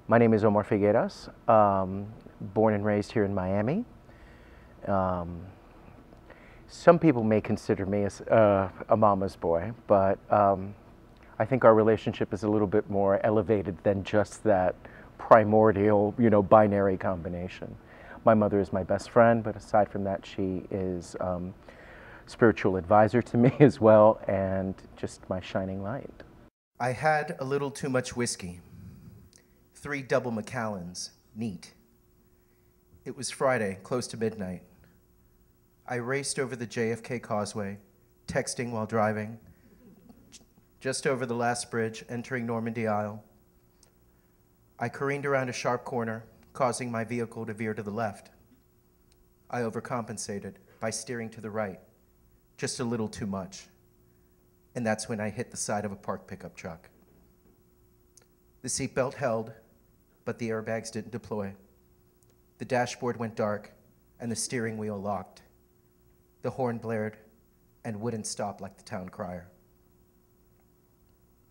My name is Omar Figueras, born and raised here in Miami. Um, some people may consider me as a mama's boy, but I think our relationship is a little bit more elevated than just that primordial, binary combination. My mother is my best friend, but aside from that, she is spiritual advisor to me as well, and just my shining light. I had a little too much whiskey. 3 double Macallans, neat. It was Friday, close to midnight. I raced over the JFK Causeway, texting while driving, just over the last bridge, entering Normandy Isle. I careened around a sharp corner, causing my vehicle to veer to the left. I overcompensated by steering to the right, just a little too much. And that's when I hit the side of a parked pickup truck. The seatbelt held, but the airbags didn't deploy. The dashboard went dark, and the steering wheel locked. The horn blared and wouldn't stop like the town crier.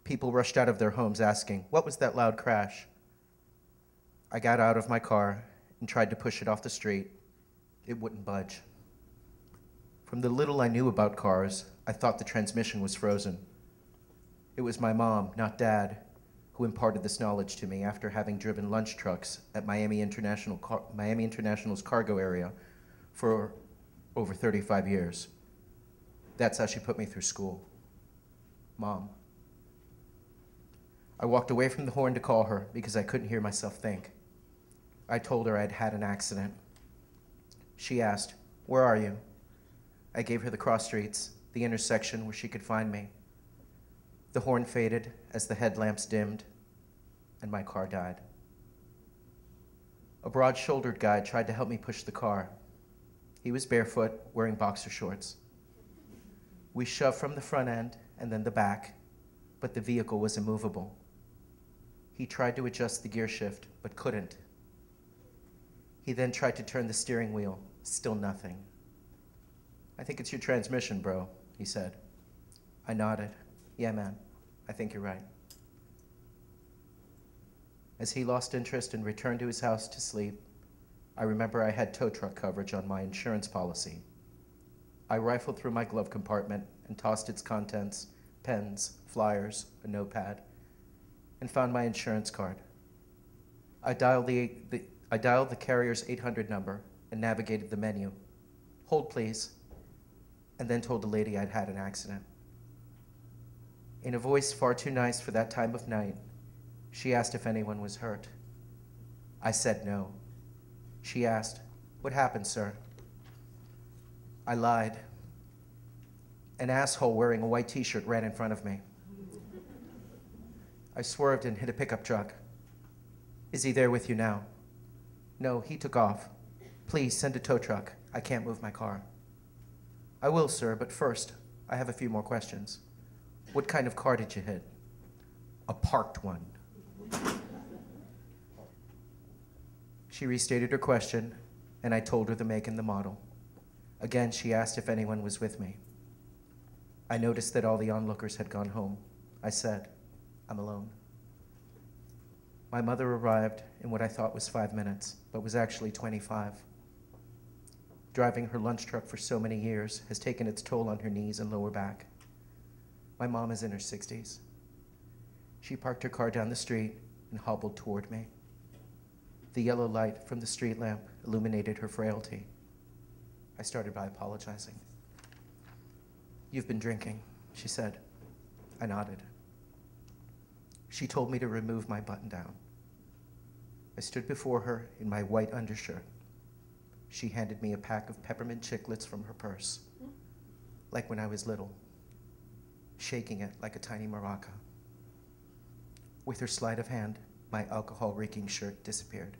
People rushed out of their homes asking, "What was that loud crash?" I got out of my car and tried to push it off the street. It wouldn't budge. From the little I knew about cars, I thought the transmission was frozen. It was my mom, not Dad, who imparted this knowledge to me after having driven lunch trucks at Miami International's cargo area for over 35 years. That's how she put me through school. Mom. I walked away from the horn to call her because I couldn't hear myself think. I told her I'd had an accident. She asked, "Where are you?" I gave her the cross streets, the intersection where she could find me. The horn faded as the headlamps dimmed, and my car died. A broad-shouldered guy tried to help me push the car. He was barefoot, wearing boxer shorts. We shoved from the front end and then the back, but the vehicle was immovable. He tried to adjust the gear shift, but couldn't. He then tried to turn the steering wheel, still nothing. "I think it's your transmission, bro," he said. I nodded. "Yeah, man, I think you're right." As he lost interest and returned to his house to sleep, I remember I had tow truck coverage on my insurance policy. I rifled through my glove compartment and tossed its contents, pens, flyers, a notepad, and found my insurance card. I dialed the carrier's 800 number and navigated the menu. "Hold, please," and then told the lady I'd had an accident. In a voice far too nice for that time of night, she asked if anyone was hurt. I said no. She asked, "What happened, sir?" I lied. An asshole wearing a white t-shirt ran in front of me. I swerved and hit a pickup truck. "Is he there with you now?" "No, he took off. Please send a tow truck. I can't move my car." "I will, sir, but first, I have a few more questions. What kind of car did you hit?" "A parked one." She restated her question, and I told her the make and the model. Again, she asked if anyone was with me. I noticed that all the onlookers had gone home. I said, "I'm alone." My mother arrived in what I thought was 5 minutes, but was actually 25. Driving her lunch truck for so many years has taken its toll on her knees and lower back. My mom is in her 60s. She parked her car down the street and hobbled toward me. The yellow light from the street lamp illuminated her frailty. I started by apologizing. "You've been drinking," she said. I nodded. She told me to remove my button-down. I stood before her in my white undershirt. She handed me a pack of peppermint chiclets from her purse, like when I was little, shaking it like a tiny maraca. With her sleight of hand, my alcohol-reeking shirt disappeared.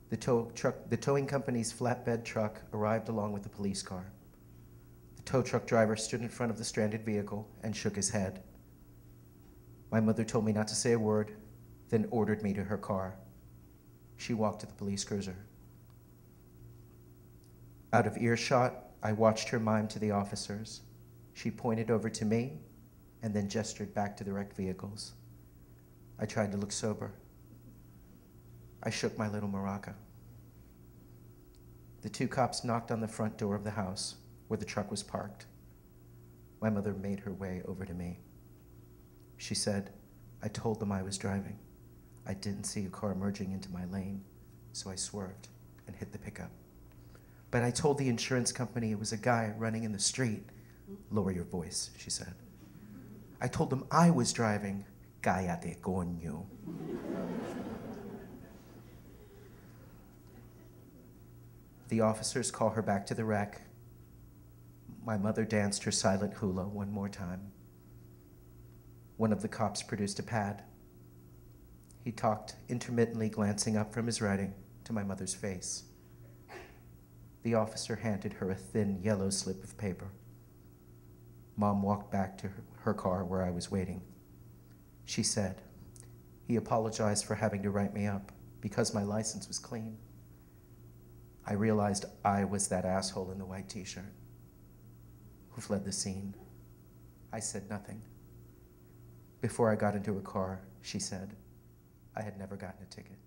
The towing company's flatbed truck arrived along with the police car. The tow truck driver stood in front of the stranded vehicle and shook his head. My mother told me not to say a word, then ordered me to her car. She walked to the police cruiser. Out of earshot, I watched her mime to the officers. She pointed over to me and then gestured back to the wrecked vehicles. I tried to look sober. I shook my little maraca. The two cops knocked on the front door of the house where the truck was parked. My mother made her way over to me. She said, "I told them I was driving. I didn't see a car merging into my lane, so I swerved and hit the pickup. But I told the insurance company it was a guy running in the street." "Lower your voice," she said. "I told them I was driving." "Cállate, coño." The officers call her back to the wreck. My mother danced her silent hula one more time. One of the cops produced a pad. He talked, intermittently glancing up from his writing to my mother's face. The officer handed her a thin yellow slip of paper. Mom walked back to her car where I was waiting. She said, "He apologized for having to write me up because my license was clean." I realized I was that asshole in the white t-shirt who fled the scene. I said nothing. Before I got into a car, she said, I had never gotten a ticket.